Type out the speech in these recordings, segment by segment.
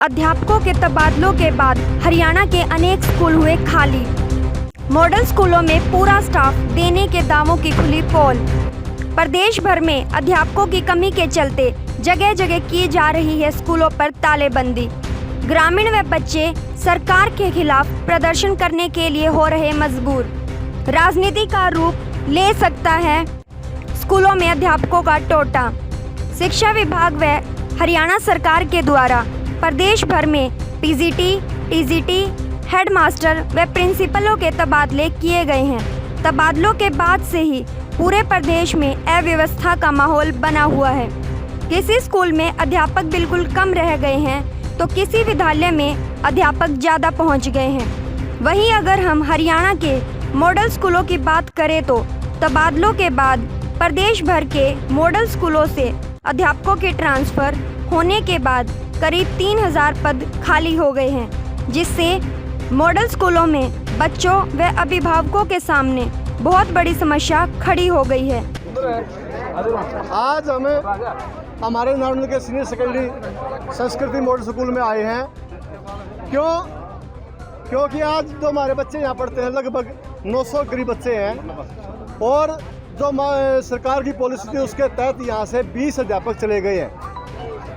अध्यापकों के तबादलों के बाद हरियाणा के अनेक स्कूल हुए खाली। मॉडल स्कूलों में पूरा स्टाफ देने के दावों की खुली पोल। प्रदेश भर में अध्यापकों की कमी के चलते जगह जगह की जा रही है स्कूलों पर तालेबंदी। ग्रामीण व बच्चे सरकार के खिलाफ प्रदर्शन करने के लिए हो रहे मजबूर। राजनीति का रूप ले सकता है स्कूलों में अध्यापकों का टोटा। शिक्षा विभाग व हरियाणा सरकार के द्वारा प्रदेश भर में पीजीटी, टीजीटी, हेडमास्टर व प्रिंसिपलों के तबादले किए गए हैं। तबादलों के बाद से ही पूरे प्रदेश में अव्यवस्था का माहौल बना हुआ है। किसी स्कूल में अध्यापक बिल्कुल कम रह गए हैं तो किसी विद्यालय में अध्यापक ज़्यादा पहुंच गए हैं। वहीं अगर हम हरियाणा के मॉडल स्कूलों की बात करें तो तबादलों के बाद प्रदेश भर के मॉडल स्कूलों से अध्यापकों के ट्रांसफ़र होने के बाद करीब 3000 पद खाली हो गए हैं, जिससे मॉडल स्कूलों में बच्चों व अभिभावकों के सामने बहुत बड़ी समस्या खड़ी हो गई है। आज हमें हमारे नारनौल के सीनियर सेकेंडरी संस्कृति मॉडल स्कूल में आए हैं। क्योंकि आज जो हमारे बच्चे यहाँ पढ़ते हैं लगभग 900 करीब बच्चे हैं और जो सरकार की पॉलिसी थी उसके तहत यहाँ से 20 अध्यापक चले गए हैं।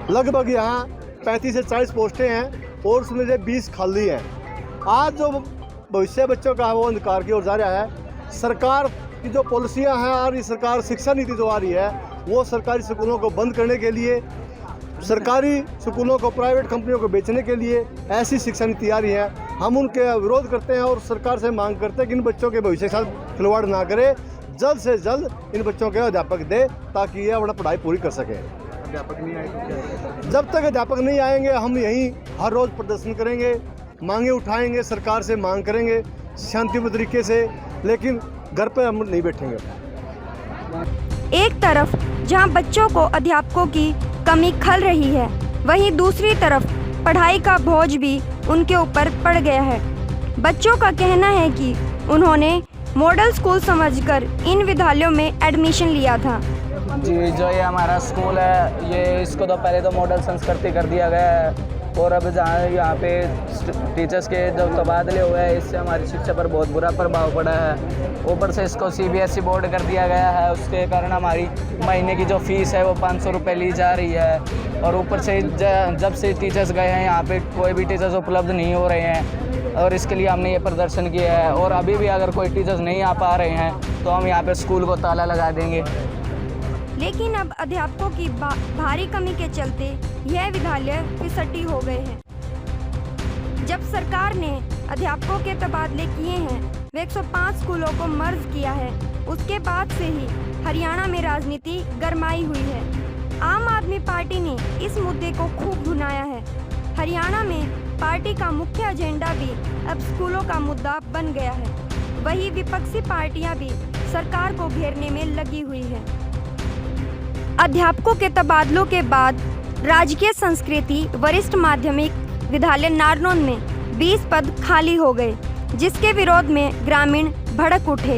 लगभग यहाँ 35 से 40 पोस्टें हैं और उसमें से 20 खाली हैं। आज जो भविष्य बच्चों का है वो अंधकार की ओर जा रहा है। सरकार की जो पॉलिसियां हैं और सरकार शिक्षा नीति जो आ रही है वो सरकारी स्कूलों को बंद करने के लिए, सरकारी स्कूलों को प्राइवेट कंपनियों को बेचने के लिए ऐसी शिक्षा नीति आ रही है। हम उनके विरोध करते हैं और सरकार से मांग करते हैं कि इन बच्चों के भविष्य के साथ खिलवाड़ ना करे, जल्द से जल्द इन बच्चों के अध्यापक दे ताकि ये अपना पढ़ाई पूरी कर सकें। अध्यापक नहीं आए जब तक अध्यापक नहीं आएंगे हम यहीं हर रोज़ प्रदर्शन करेंगे, मांगे उठाएंगे, सरकार से मांग करेंगे शांतिपूर्ण तरीके से, लेकिन घर पे हम नहीं बैठेंगे। एक तरफ जहां बच्चों को अध्यापकों की कमी खल रही है, वहीं दूसरी तरफ पढ़ाई का बोझ भी उनके ऊपर पड़ गया है। बच्चों का कहना है कि उन्होंने मॉडल स्कूल समझकर इन विद्यालयों में एडमिशन लिया था। जी, जो ये हमारा स्कूल है ये इसको तो पहले तो मॉडल संस्कृति कर दिया गया है और अब जहाँ यहाँ पे टीचर्स के जो तबादले हुए हैं इससे हमारी शिक्षा पर बहुत बुरा प्रभाव पड़ा है। ऊपर से इसको सीबीएसई बोर्ड कर दिया गया है, उसके कारण हमारी महीने की जो फीस है वो 500 रुपये ली जा रही है। और ऊपर से जब से टीचर्स गए हैं यहाँ पे कोई भी टीचर्स उपलब्ध नहीं हो रहे हैं और इसके लिए हमने ये प्रदर्शन किया है। और अभी भी अगर कोई टीचर्स नहीं आ पा रहे हैं तो हम यहाँ पे स्कूल को ताला लगा देंगे। लेकिन अब अध्यापकों की भारी कमी के चलते यह विद्यालय फिसड्डी हो गए हैं। जब सरकार ने अध्यापकों के तबादले किए हैं व 105 स्कूलों को मर्ज किया है, उसके बाद से ही हरियाणा में राजनीति गरमाई हुई है। आम आदमी पार्टी ने इस मुद्दे को खूब भुनाया है। हरियाणा में पार्टी का मुख्य एजेंडा भी अब स्कूलों का मुद्दा बन गया है। वहीं विपक्षी पार्टियां भी सरकार को घेरने में लगी हुई है। अध्यापकों के तबादलों के बाद राजकीय संस्कृति वरिष्ठ माध्यमिक विद्यालय नारनौल में 20 पद खाली हो गए, जिसके विरोध में ग्रामीण भड़क उठे।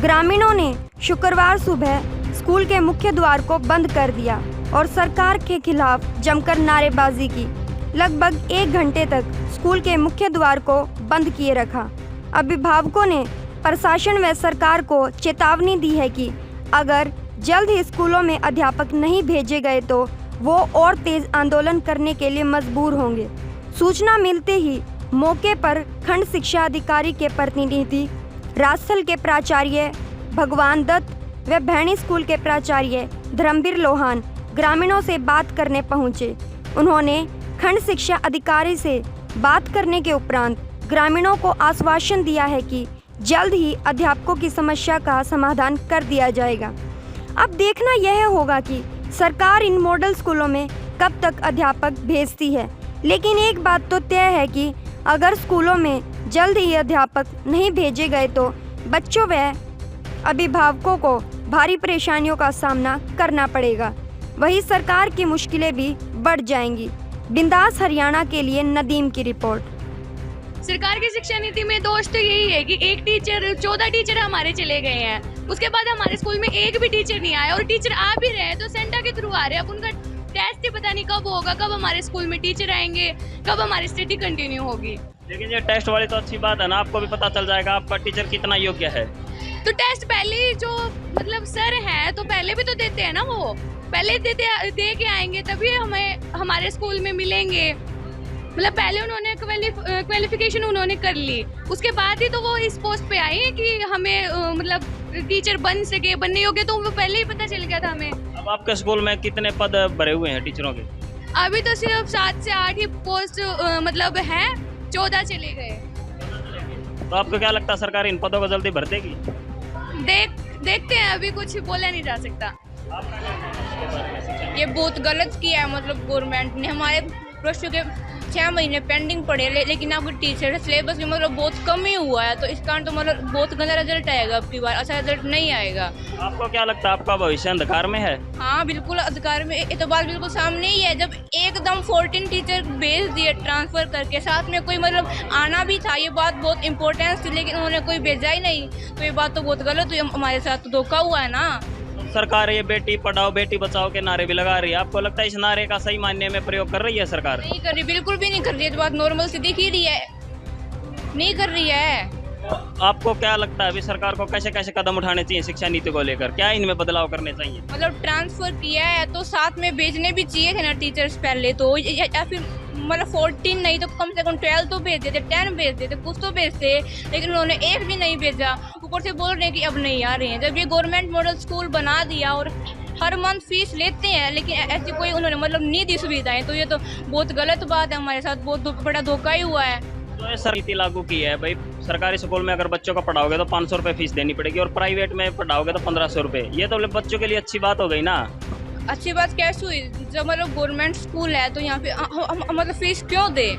ग्रामीणों ने शुक्रवार सुबह स्कूल के मुख्य द्वार को बंद कर दिया और सरकार के खिलाफ जमकर नारेबाजी की। लगभग 1 घंटे तक स्कूल के मुख्य द्वार को बंद किए रखा। अभिभावकों ने प्रशासन व सरकार को चेतावनी दी है कि अगर जल्द ही स्कूलों में अध्यापक नहीं भेजे गए तो वो और तेज आंदोलन करने के लिए मजबूर होंगे। सूचना मिलते ही मौके पर खंड शिक्षा अधिकारी के प्रतिनिधि, राजस्थल के प्राचार्य भगवान दत्त व भैणी स्कूल के प्राचार्य धर्मवीर लोहान ग्रामीणों से बात करने पहुंचे। उन्होंने खंड शिक्षा अधिकारी से बात करने के उपरांत ग्रामीणों को आश्वासन दिया है कि जल्द ही अध्यापकों की समस्या का समाधान कर दिया जाएगा। अब देखना यह होगा कि सरकार इन मॉडल स्कूलों में कब तक अध्यापक भेजती है। लेकिन एक बात तो तय है कि अगर स्कूलों में जल्द ही अध्यापक नहीं भेजे गए तो बच्चों व अभिभावकों को भारी परेशानियों का सामना करना पड़ेगा। वहीं सरकार की मुश्किलें भी बढ़ जाएंगी। बिंदास हरियाणा के लिए नदीम की रिपोर्ट। सरकार की शिक्षा नीति में दोष तो यही है कि 14 टीचर हमारे चले गए हैं। उसके बाद हमारे स्कूल में एक भी टीचर नहीं आया और टीचर आ भी रहे तो सेंटा के थ्रू आ रहे हैं। अब उनका टेस्ट ही पता नहीं कब होगा, कब हमारे स्कूल में टीचर आएंगे, कब हमारी स्टडी कंटिन्यू होगी। लेकिन ये टेस्ट वाली तो अच्छी बात है ना, आपको भी पता चल जाएगा आपका टीचर कितना योग्य है। तो टेस्ट पहले ही जो मतलब सर है तो पहले भी तो देते हैं ना, वो पहले दे के आएंगे तभी हमें हमारे स्कूल में मिलेंगे। मतलब पहले उन्होंने क्वालिफिकेशन उन्होंने कर ली, उसके बाद ही तो वो इस पोस्ट पे आए हैं कि हमें मतलब टीचर बन सके, बनने योग्य तो वो पहले ही पता चल गया था हमें। अब आपके स्कूल में कितने पद भरे हुए हैं टीचरों के? अभी तो सिर्फ 7 से 8 ही पोस्ट मतलब है, 14 चले गए। तो आपको क्या लगता है सरकार इन पदों को जल्दी भर देगी? देखते हैं, अभी कुछ बोला नहीं जा सकता। ये बहुत गलत किया है, मतलब गवर्नमेंट ने हमारे प्लस के 6 महीने पेंडिंग पड़े, लेकिन अब टीचर सिलेबस में मतलब बहुत कम ही हुआ है, तो इस कारण तो मतलब बहुत गंदा रिजल्ट आएगा, अब की बार अच्छा रिजल्ट नहीं आएगा। आपको क्या लगता है आपका भविष्य अंधकार में है? हाँ बिल्कुल अंधकार में, ये तो बात बिल्कुल सामने ही है। जब एकदम 14 टीचर भेज दिए ट्रांसफर करके, साथ में कोई मतलब आना भी था, ये बात बहुत इंपॉर्टेंस थी, लेकिन उन्होंने कोई भेजा ही नहीं, तो ये बात तो बहुत गलत हुई, हमारे साथ तो धोखा हुआ है ना। सरकार ये बेटी पढ़ाओ बेटी बचाओ के नारे भी लगा रही है, आपको लगता है इस नारे का सही मायने में प्रयोग कर रही है सरकार? नहीं कर रही, बिल्कुल भी नहीं कर रही है, तो बात नॉर्मल से दिख ही रही है, नहीं कर रही है। आपको क्या लगता है अभी सरकार को कैसे कैसे कदम उठाने चाहिए शिक्षा नीति को लेकर, क्या इनमें बदलाव करने चाहिए? मतलब ट्रांसफर किया है तो साथ में भेजने भी चाहिए थे ना टीचर्स पहले तो, या फिर मतलब 14 नहीं तो कम से कम 12 तो भेज देते, 10 भेज देते, कुछ तो भेजते, लेकिन उन्होंने एक भी नहीं भेजा। ऊपर से बोल रहे हैं कि अब नहीं आ रहे हैं, जब ये गवर्नमेंट मॉडल स्कूल बना दिया और हर मंथ फीस लेते हैं, लेकिन ऐसी कोई उन्होंने मतलब नहीं दी सुविधाएं, तो ये तो बहुत गलत बात है, हमारे साथ बहुत बड़ा धोखा ही हुआ है। तो ये नीति लागू की है भाई, सरकारी स्कूल में अगर बच्चों को पढ़ाओगे तो 500 रुपये फीस देनी पड़ेगी और प्राइवेट में पढ़ाओगे तो 1500 रुपये, ये तो बच्चों के लिए अच्छी बात हो गई ना। अच्छी बात कैसे हुई, जब मतलब गवर्नमेंट स्कूल है तो यहाँ पे मतलब फीस क्यों दे?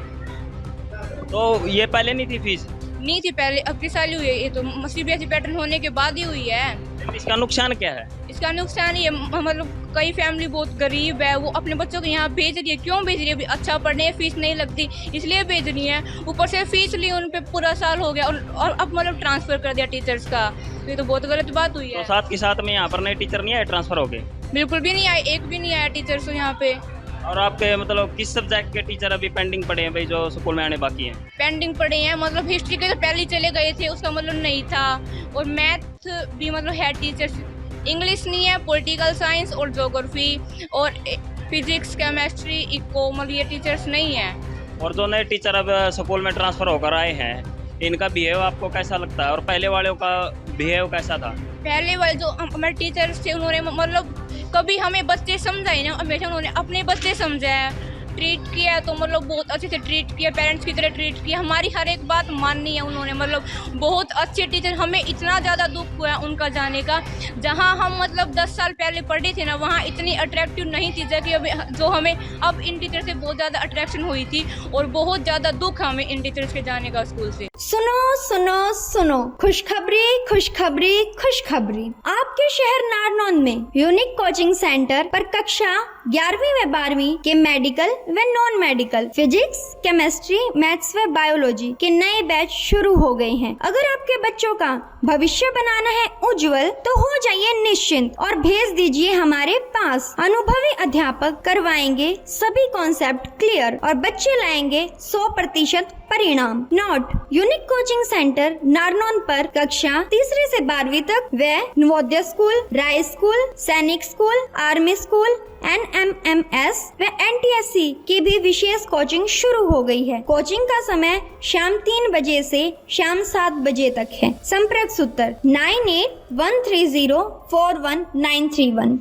तो ये पहले नहीं थी फीस? नहीं थी पहले, अब की साल हुई है, ये तो सीबीएसई पैटर्न होने के बाद ही हुई है। इसका नुकसान क्या है? इसका नुकसान ये मतलब कई फैमिली बहुत गरीब है, वो अपने बच्चों को यहाँ भेज रही है, क्यों भेज रही है? अच्छा पढ़ने फीस नहीं लगती इसलिए भेज रही है, ऊपर से फीस ली उन पे पूरा साल हो गया और अब मतलब ट्रांसफर कर दिया टीचर्स का, तो ये तो बहुत गलत बात हुई है। तो साथ के साथ में यहाँ पर नए टीचर नहीं आए ट्रांसफर हो गए? बिल्कुल भी नहीं आए, एक भी नहीं आया टीचर्स तो यहाँ पे। और आपके मतलब किस सब्जेक्ट के टीचर अभी पेंडिंग पड़े हैं भाई, जो स्कूल में आने बाकी हैं? पेंडिंग पड़े हैं, मतलब हिस्ट्री के तो पहले ही चले गए थे, उसका मतलब नहीं था, और मैथ भी मतलब है टीचर्स, इंग्लिश नहीं है, पॉलिटिकल साइंस और ज्योग्राफी और फिजिक्स केमिस्ट्री इको, मतलब ये टीचर्स नहीं है। और जो नए टीचर अब स्कूल में ट्रांसफर होकर आए हैं, इनका बिहेव आपको कैसा लगता है और पहले वालों का बिहेव कैसा था? पहले वाले जो हमारे टीचर्स थे उन्होंने मतलब कभी हमें बच्चे समझाए ना, हमेशा उन्होंने अपने बच्चे समझाया, ट्रीट किया, तो मतलब बहुत अच्छे से ट्रीट किया, पेरेंट्स की तरह ट्रीट किया, हमारी हर एक बात माननी है उन्होंने, मतलब बहुत अच्छे टीचर। हमें इतना ज़्यादा दुख हुआ उनका जाने का, जहां हम मतलब 10 साल पहले पढ़े थे ना, वहां इतनी अट्रैक्टिव नहीं थी जबकि जो हमें अब इन टीचर से बहुत ज़्यादा अट्रैक्शन हुई थी, और बहुत ज़्यादा दुख हमें इन टीचर्स के जाने का स्कूल से। सुनो सुनो सुनो, खुशखबरी खुशखबरी खुशखबरी। आपके शहर नारनौंद में यूनिक कोचिंग सेंटर पर कक्षा 11वीं व 12वीं के मेडिकल व non medical physics, chemistry, maths व बायोलॉजी के नए बैच शुरू हो गए हैं। अगर आपके बच्चों का भविष्य बनाना है उज्जवल, तो हो जाइए निश्चिंत और भेज दीजिए हमारे पास। अनुभवी अध्यापक करवाएंगे सभी कॉन्सेप्ट क्लियर और बच्चे लाएंगे 100% परिणाम। Note: unique coaching centre Narnaund पर कक्षा 3री से 12वीं तक व नवोदय स्कूल, राय स्कूल, सैनिक स्कूल, आर्मी स्कूल, NMMS व NTSC की भी विशेष कोचिंग शुरू हो गई है। कोचिंग का समय शाम 3 बजे से शाम 7 बजे तक है। संपर्क सूत्र 9813041931।